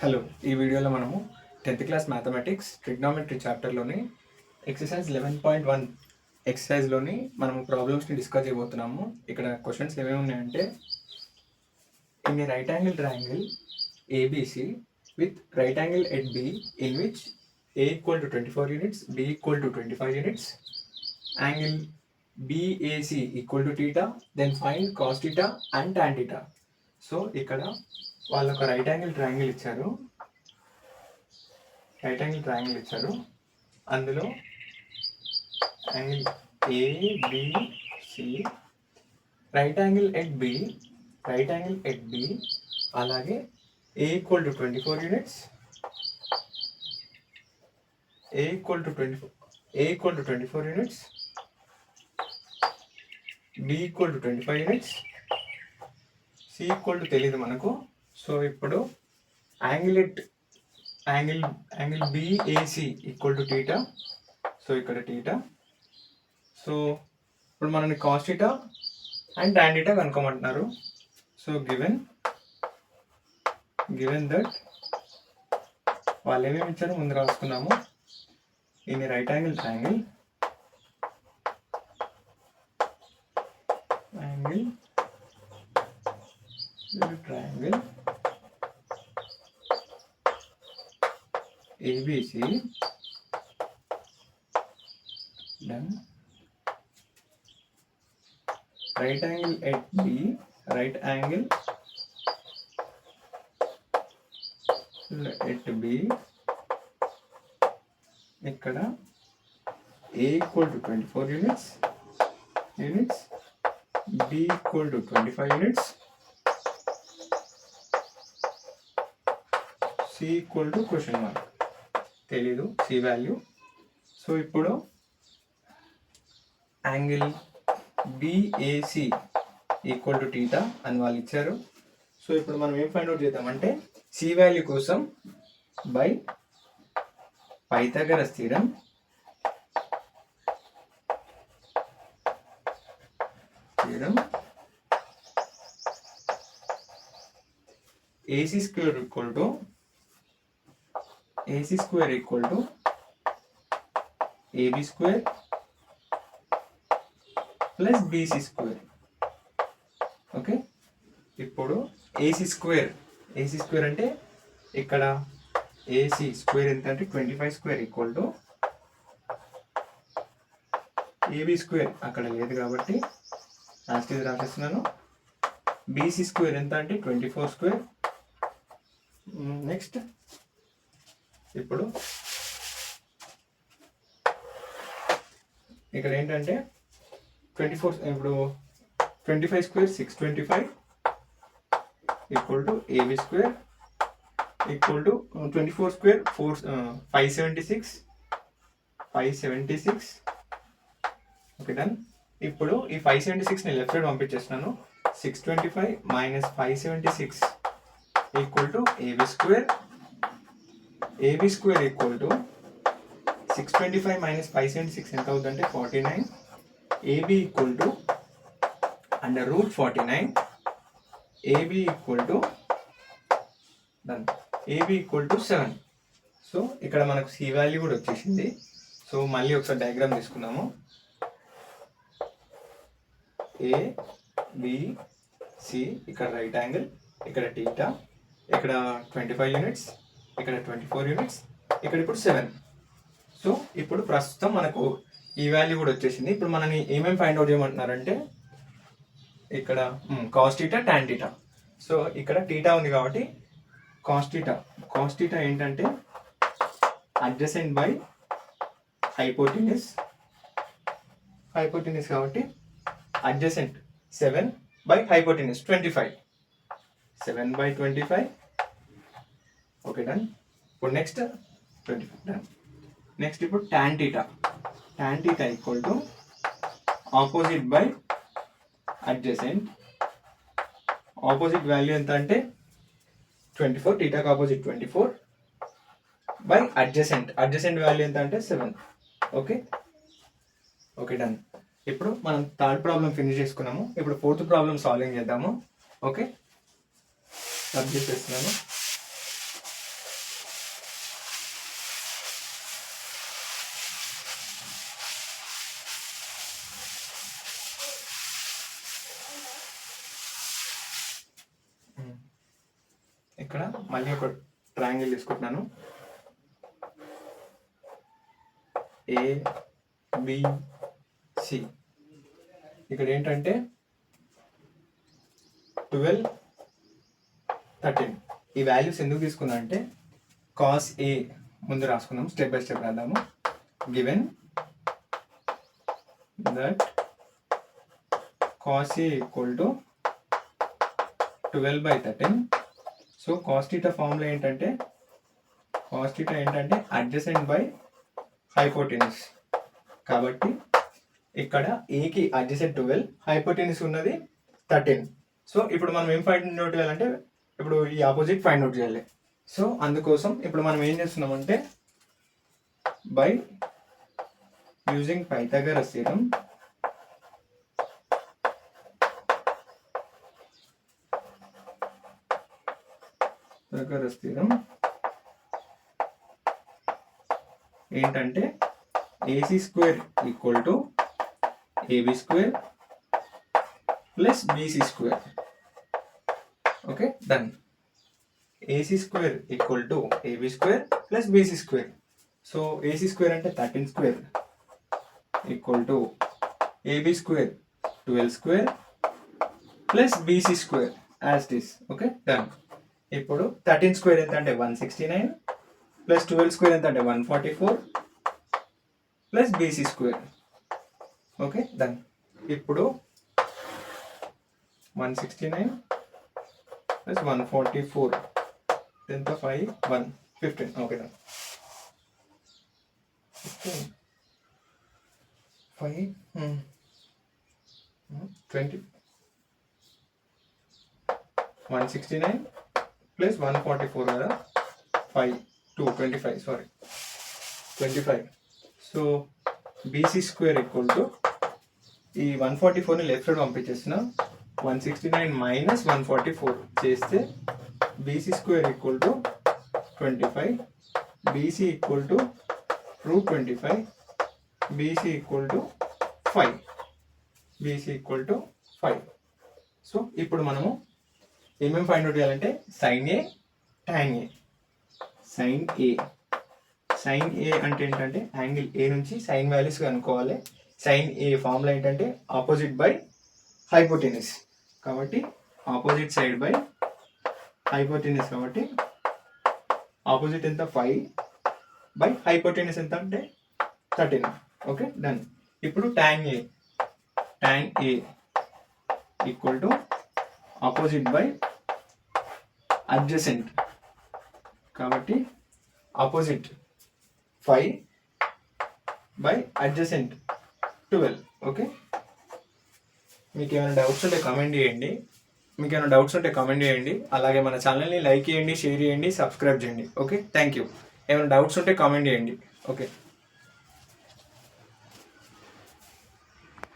Hello, ఈ వీడియోలో మనము 10th క్లాస్ మ్యాథమెటిక్స్ ట్రిగ్నామెట్రీ చాప్టర్లోని ఎక్సర్సైజ్ 11.1 ఎక్సర్సైజ్లోని మనము ప్రాబ్లమ్స్ని డిస్కస్ చేయబోతున్నాము. ఇక్కడ క్వశ్చన్స్ ఏమేమి ఉన్నాయంటే, in a right angle triangle ABC with right angle at B in which A equal to 24 units, B equal to 25 units, angle BAC equal to theta, then find cos theta and tan theta. So ఇక్కడ వాళ్ళు ఒక right angle triangle ఇచ్చారు. అందులో angle ABC, right angle at B, అలాగే ఏ equal to 24 units, A equal to 24 units, B equal to 25 units, C equal to తెలియదు మనకు. So ఇప్పుడు angle BAC equal to theta. So ఇక్కడ టీటా. సో ఇప్పుడు మనని cos theta and tan theta కనుక్కోమంటున్నారు. So given that వాళ్ళు ఏమేమి ఇచ్చారో ముందు రాసుకున్నాము. In right angle triangle ABC, then right angle at B, ఇక్కడ A equal to 24 units, B equal to 25 units, C equal to question mark, తెలీదు C value. So ఇప్పుడు angle BAC equal to theta అని వాళ్ళు ఇచ్చారు. So ఇప్పుడు మనం ఏం find out చేద్దామంటే, C వాల్యూ కోసం by Pythagoras theorem, AC square equal to AB square plus BC square. Okay, ఇప్పుడు AC square అంటే ఇక్కడ AC స్క్వేర్ ఎంత అంటే 25 square equal to AB square అక్కడ లేదు కాబట్టి లాస్ట్ ఇది రాసేస్తున్నాను. BC స్క్వేర్ ఎంత అంటే 24 స్క్వేర్. నెక్స్ట్ ఇప్పుడు ఇక్కడ ఏంటంటే 24, ఇప్పుడు 25 square 625 equal to AB square equal to 24 square 576. Okay done. ఇప్పుడు ఈ 576ని లెఫ్ట్ సైడ్ పంపించేస్తున్నాను. 625 minus 576 equal to AB square equal to 625 minus 576 ఎంత అవుతుందంటే 49. AB ఈక్వల్ టు √49. AB ఈక్వల్ టు 7. సో ఇక్కడ మనకు C వాల్యూ కూడా వచ్చేసింది. సో మళ్ళీ ఒకసారి డయాగ్రామ్ తీసుకున్నాము. ABC ఇక్కడ రైట్ యాంగిల్, ఇక్కడ టీటా, ఇక్కడ 25 యూనిట్స్, ఇక్కడ 24 యూనిట్స్, ఇక్కడ ఇప్పుడు 7. సో ఇప్పుడు ప్రస్తుతం మనకు ఈ వాల్యూ కూడా వచ్చేసింది. ఇప్పుడు మనని ఏమేమి ఫైండ్ అవుట్ చేయమంటున్నారంటే, ఇక్కడ cos theta tan theta. So ఇక్కడ టీటా ఉంది కాబట్టి కాస్ టీటా ఏంటంటే అడ్జసెంట్ బై హైపోటెన్యూస్ కాబట్టి adjacent 7 by hypotenuse 25. 7/25. Okay done. ఇప్పుడు నెక్స్ట్ 25 డన్. నెక్స్ట్ ఇప్పుడు tan theta equal to opposite by adjacent. Opposite value ఎంత అంటే 24, టీటాకి ఆపోజిట్ 24 బై అడ్జసెంట్ వాల్యూ ఎంత అంటే 7. Okay done. ఇప్పుడు మనం థర్డ్ ప్రాబ్లం ఫినిష్ చేసుకున్నాము. ఇప్పుడు ఫోర్త్ ప్రాబ్లం సాల్వింగ్ చేద్దాము. ఓకే, సబ్జెక్ట్ చేస్తున్నాను. ఇక్కడ మళ్ళీ ఒక ట్రయాంగిల్ తీసుకుంటున్నాను. ABC. ఇక్కడ ఏంటంటే 12, 13. ఈ వాల్యూస్ ఎందుకు తీసుకున్నా అంటే cos A ముందు రాసుకుందాం, స్టెప్ బై స్టెప్ రాద్దాము. Given that cos A equal to 12/13. So cos θ formula ఏంటంటే అడ్జసెంట్ బై హైపోటెన్యూస్. కాబట్టి ఇక్కడ ఏకి అడ్జసెంట్ 12, హైపోటెన్యూస్ ఉన్నది 13. సో ఇప్పుడు మనం ఏం ఫైండ్ అవుట్ చేయాలంటే ఇప్పుడు ఈ ఆపోజిట్ ఫైండ్ అవుట్ చేయాలి. సో అందుకోసం ఇప్పుడు మనం ఏం చేస్తున్నామంటే బై యూజింగ్ పైథాగరస్ థియరం ఏంటంటే AC square equal to AB square plus BC square. Okay, done. AC square equal to AB square plus BC square. So AC square అంటే 13 square equal to AB square 12 square plus BC square as it is. Okay, done. ఇప్పుడు 13 square ఎంత అంటే 169 plus 12 square ఎంత అంటే 144 plus BC square. Okay, done. ఇప్పుడు 169 plus 144 ఎంత 5 1 15. Okay, done. 5 20 169 plus 144 కదా 5 2 25 sorry 25. So BC square equal to ఈ 144ని left side పంపించేసిన 169 minus 144 చేస్తే BC square equal to 25, BC equal to √25, BC equal to 5, BC equal to 5. So ఇప్పుడు మనము ఏమేమి find out చేయాలంటే sin A, tan A. sin A అంటే ఏంటంటే angle A నుంచి sign values కనుక్కోవాలి. sin A ఫార్ములా ఏంటంటే ఆపోజిట్ బై హైపోటెన్యూస్. కాబట్టి ఆపోజిట్ సైడ్ బై హైపోటెన్యూస్. కాబట్టి ఆపోజిట్ ఎంత 5 బై హైపోటెన్యూస్ ఎంత అంటే 13. Okay, done. ఇప్పుడు tan A equal to opposite by adjacent. కాబట్టి ఆపోజిట్ 5 బై అడ్జసెంట్ 12. ఓకే, మీకు ఏమైనా డౌట్స్ ఉంటే కామెంట్ చేయండి. అలాగే మన ఛానల్ని లైక్ చేయండి, షేర్ చేయండి, సబ్స్క్రైబ్ చేయండి. Okay, thank you. ఏమైనా డౌట్స్ ఉంటే కామెంట్ చేయండి. ఓకే.